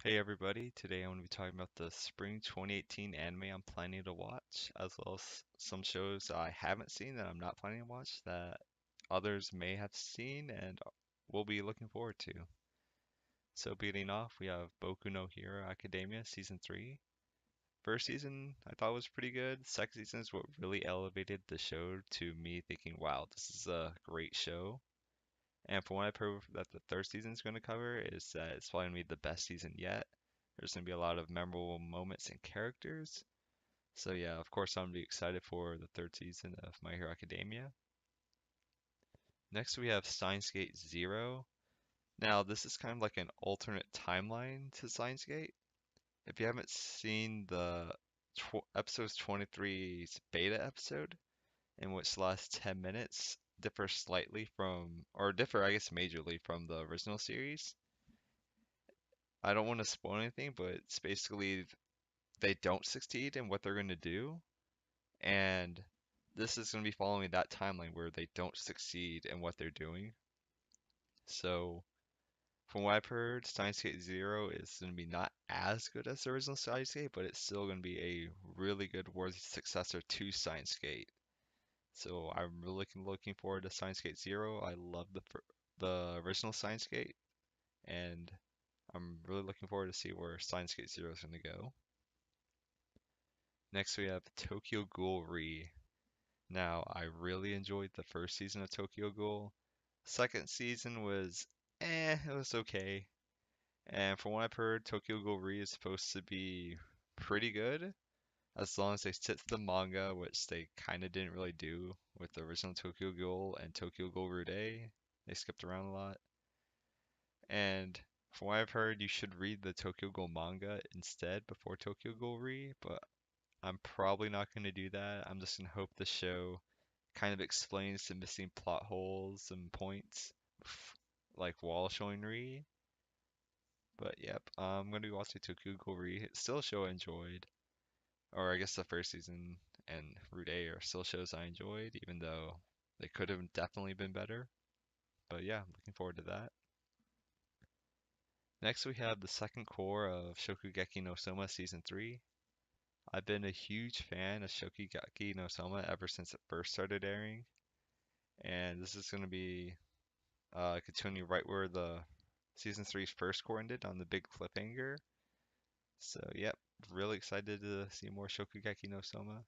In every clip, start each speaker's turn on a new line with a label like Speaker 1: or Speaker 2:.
Speaker 1: Hey everybody, today I'm going to be talking about the spring 2018 anime I'm planning to watch, as well as some shows I haven't seen that I'm not planning to watch that others may have seen and will be looking forward to. So beginning off, we have Boku no Hero Academia Season 3. First season I thought was pretty good. Second season is what really elevated the show to me thinking, wow, this is a great show. And from what I've heard that the third season is going to cover is that it's probably going to be the best season yet. There's going to be a lot of memorable moments and characters. So yeah, of course I'm going to be excited for the third season of My Hero Academia. Next we have Steins Gate Zero. Now this is kind of like an alternate timeline to Steins Gate. If you haven't seen the episode's 23's beta episode, in which the last 10 minutes differ slightly from, or differ I guess majorly from the original series. I don't want to spoil anything, but it's basically they don't succeed in what they're going to do, and this is going to be following that timeline where they don't succeed in what they're doing. So, from what I've heard, Steins Gate Zero is going to be not as good as the original Steins Gate, but it's still going to be a really good worthy successor to Steins Gate. So I'm really looking forward to Steins Gate Zero. I love the original Steins Gate, and I'm really looking forward to see where Steins Gate Zero is going to go. Next, we have Tokyo Ghoul Re. Now, I really enjoyed the first season of Tokyo Ghoul. Second season was it was okay. And from what I've heard, Tokyo Ghoul Re is supposed to be pretty good as long as they stick to the manga, which they kind of didn't really do with the original Tokyo Ghoul and Tokyo Ghoul Rude. They skipped around a lot. And from what I've heard, you should read the Tokyo Ghoul manga instead before Tokyo Ghoul Re, but I'm probably not going to do that. I'm just going to hope the show kind of explains the missing plot holes and points, like while showing Re. But yep, I'm gonna be watching Tokyo Ghoul Re. It's still a show I enjoyed, or I guess the first season and Route A are still shows I enjoyed, even though they could have definitely been better. But yeah, I'm looking forward to that. Next, we have the second core of Shokugeki no Soma Season 3. I've been a huge fan of Shokugeki no Soma ever since it first started airing, and this is going to be continuing right where the season three's first core ended on the big cliffhanger. So, yep, really excited to see more Shokugeki no Soma.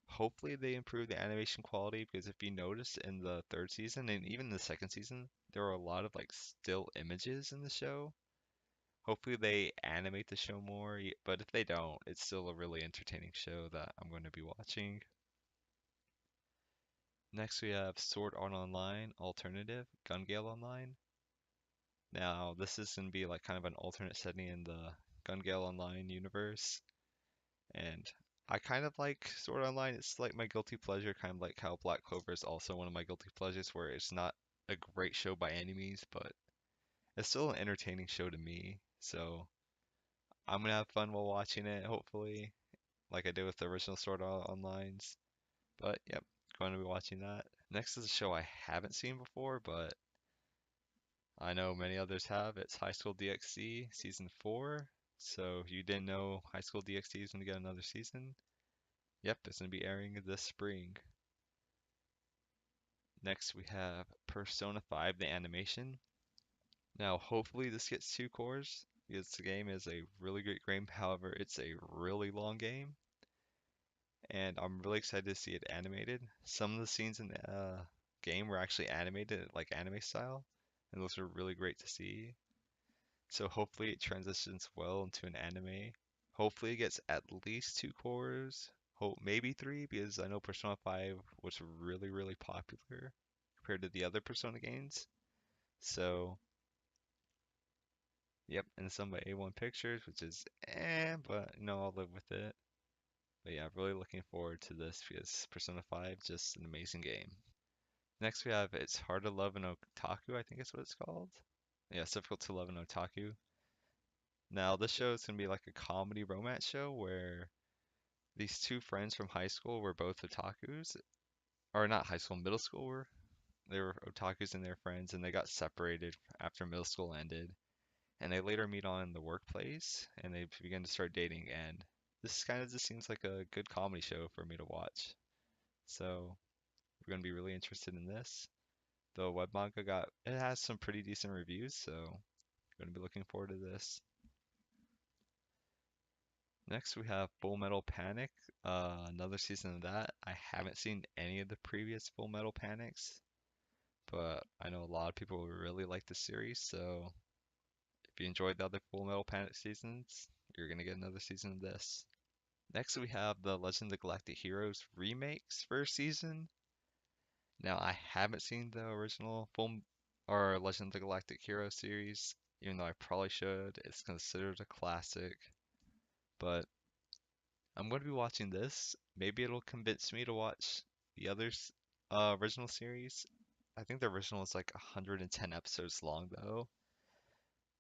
Speaker 1: Hopefully, they improve the animation quality because if you notice in the third season and even the second season, there are a lot of like still images in the show. Hopefully, they animate the show more, but if they don't, it's still a really entertaining show that I'm going to be watching. Next, we have Sword Art Online Alternative Gun Gale Online. Now, this is going to be like kind of an alternate setting in the Gun Gale Online universe. And I kind of like Sword Art Online. It's like my guilty pleasure, kind of like how Black Clover is also one of my guilty pleasures, where it's not a great show by any means, but it's still an entertaining show to me. So I'm gonna have fun while watching it, hopefully, like I did with the original Sword Art Onlines. But yep, going to be watching that. Next is a show I haven't seen before, but I know many others have. It's High School DxD Season 4. So if you didn't know High School DxD is going to get another season, yep, it's going to be airing this spring. Next we have Persona 5 the animation. Now hopefully this gets 2 cores because the game is a really great game. However, it's a really long game and I'm really excited to see it animated. Some of the scenes in the game were actually animated like anime style and those are really great to see. So hopefully it transitions well into an anime. Hopefully it gets at least 2 cores. Hope maybe three because I know Persona 5 was really, really popular compared to the other Persona games. So, yep, and some by A1 Pictures, which is but I'll live with it. But yeah, really looking forward to this because Persona 5 just an amazing game. Next we have It's Hard to Love an Otaku, I think is what it's called. Yeah, it's difficult to love an otaku. Now, this show is going to be like a comedy romance show where these two friends from high school were both otakus, or not high school, middle school they were otakus and their friends, and they got separated after middle school ended. and they later meet on the workplace, and they begin to start dating. And this kind of just seems like a good comedy show for me to watch. So we're gonna be really interested in this. The web manga got it has some pretty decent reviews, so I'm gonna be looking forward to this. Next we have Full Metal Panic, another season of that. I haven't seen any of the previous Full Metal Panics, but I know a lot of people really like the series, so if you enjoyed the other Full Metal Panic seasons, you're gonna get another season of this. Next we have the Legend of Galactic Heroes remakes first season. Now I haven't seen the original Full or Legend of the Galactic Heroes series, even though I probably should. It's considered a classic, but I'm going to be watching this. Maybe it'll convince me to watch the others original series. I think the original is like 110 episodes long though.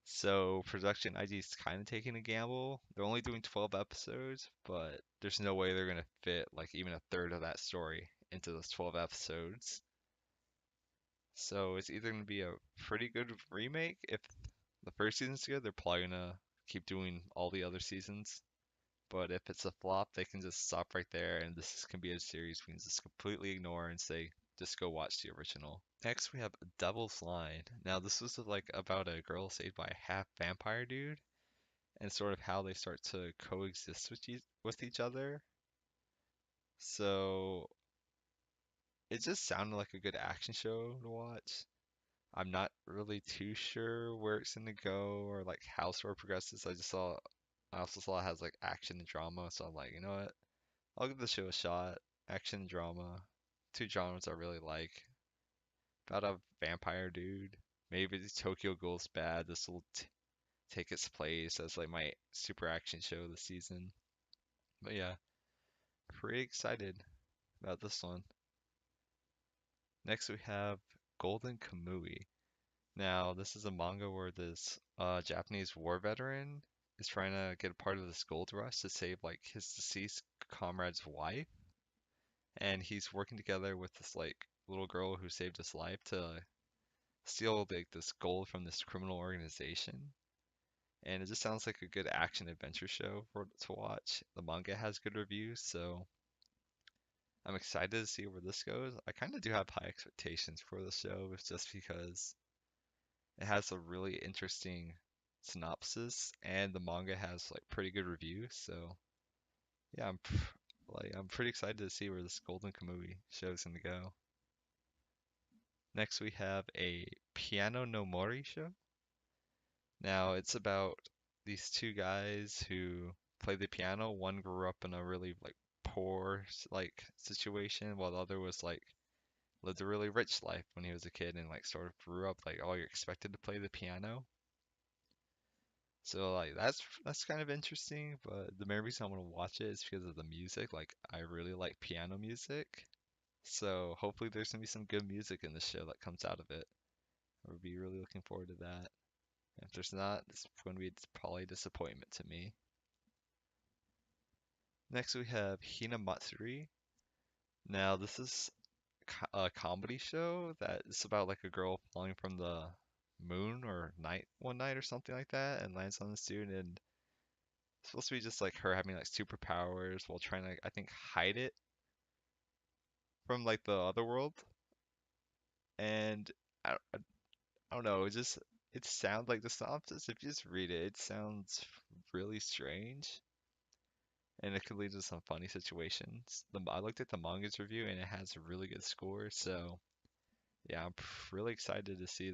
Speaker 1: So production IG is kind of taking a gamble. They're only doing 12 episodes, but there's no way they're gonna fit like even a third of that story into those 12 episodes. So it's either gonna be a pretty good remake. If the first season's good, they're probably gonna keep doing all the other seasons. But if it's a flop, they can just stop right there, and can be a series we can just completely ignore and say, just go watch the original. Next, we have Devil's Line. Now, this was like about a girl saved by a half vampire dude, and sort of how they start to coexist with each other. So it just sounded like a good action show to watch. I'm not really too sure where it's gonna go or like how story progresses. I also saw it has like action and drama, so I'm like, you know what? I'll give the show a shot. Action and drama, two genres I really like. About a vampire dude. Maybe the Tokyo Ghoul's bad. This will take its place as like my super action show this season. But yeah, pretty excited about this one. Next we have Golden Kamui. Now, this is a manga where this Japanese war veteran is trying to get a part of this gold rush to save like his deceased comrade's wife, and he's working together with this like little girl who saved his life to steal like this gold from this criminal organization. And it just sounds like a good action adventure show to watch. The manga has good reviews, so I'm excited to see where this goes. I kind of do have high expectations for the show, just because it has a really interesting synopsis, and the manga has like pretty good reviews. So yeah, I'm pretty excited to see where this Golden Kamui show is gonna go. Next we have a Piano no Mori show. Now it's about these two guys who play the piano. One grew up in a really like poor like situation, while the other was like lived a really rich life when he was a kid and like sort of grew up like oh you're expected to play the piano. So like that's kind of interesting, but the main reason I want to watch it is because of the music. Like I really like piano music. So hopefully there's gonna be some good music in the show that comes out of it. I would be really looking forward to that. If there's not, it's going to be probably a disappointment to me. Next we have Hina Matsuri. Now this is a comedy show that is about like a girl falling from the moon or night one night or something like that and lands on this dude, and it's supposed to be just like her having like superpowers while trying to I think hide it from like the other world. And I don't know, it sounds like the synopsis. If you just read it, it sounds really strange, and it could lead to some funny situations. I looked at the manga's review and it has a really good score, so yeah, I'm really excited to see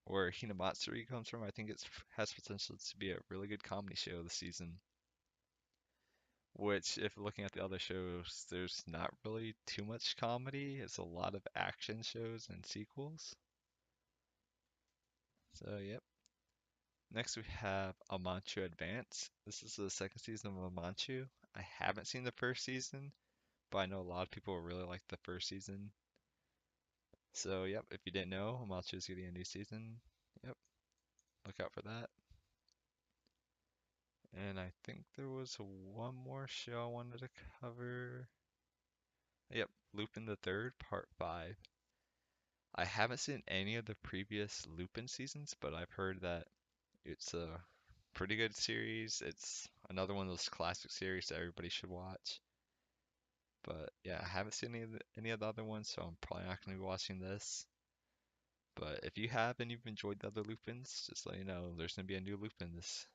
Speaker 1: where Hinamatsuri comes from. I think it has potential to be a really good comedy show this season. Which, if looking at the other shows, there's not really too much comedy. It's a lot of action shows and sequels. So, yep. Next, we have Amanchu Advance. This is the second season of Amanchu. I haven't seen the first season, but I know a lot of people really like the first season. So, yep, if you didn't know, Amanchu is getting a new season. Yep, look out for that. And I think there was one more show I wanted to cover. Yep, Lupin the Third, Part 5. I haven't seen any of the previous Lupin seasons, but I've heard that It's a pretty good series. It's another one of those classic series that everybody should watch. But yeah, I haven't seen any of the other ones, so I'm probably not gonna be watching this. But if you have and you've enjoyed the other Lupins, just let you know there's gonna be a new Lupin this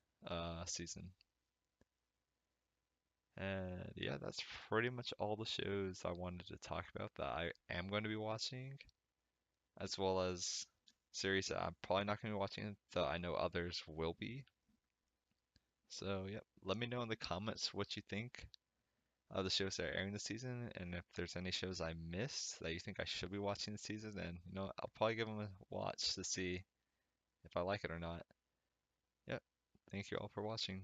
Speaker 1: season. And yeah, that's pretty much all the shows I wanted to talk about that I am going to be watching, as well as series that I'm probably not going to be watching, though I know others will be. So yeah, let me know in the comments what you think of the shows that are airing this season, and if there's any shows I missed that you think I should be watching this season, then I'll probably give them a watch to see if I like it or not. Yep. Thank you all for watching.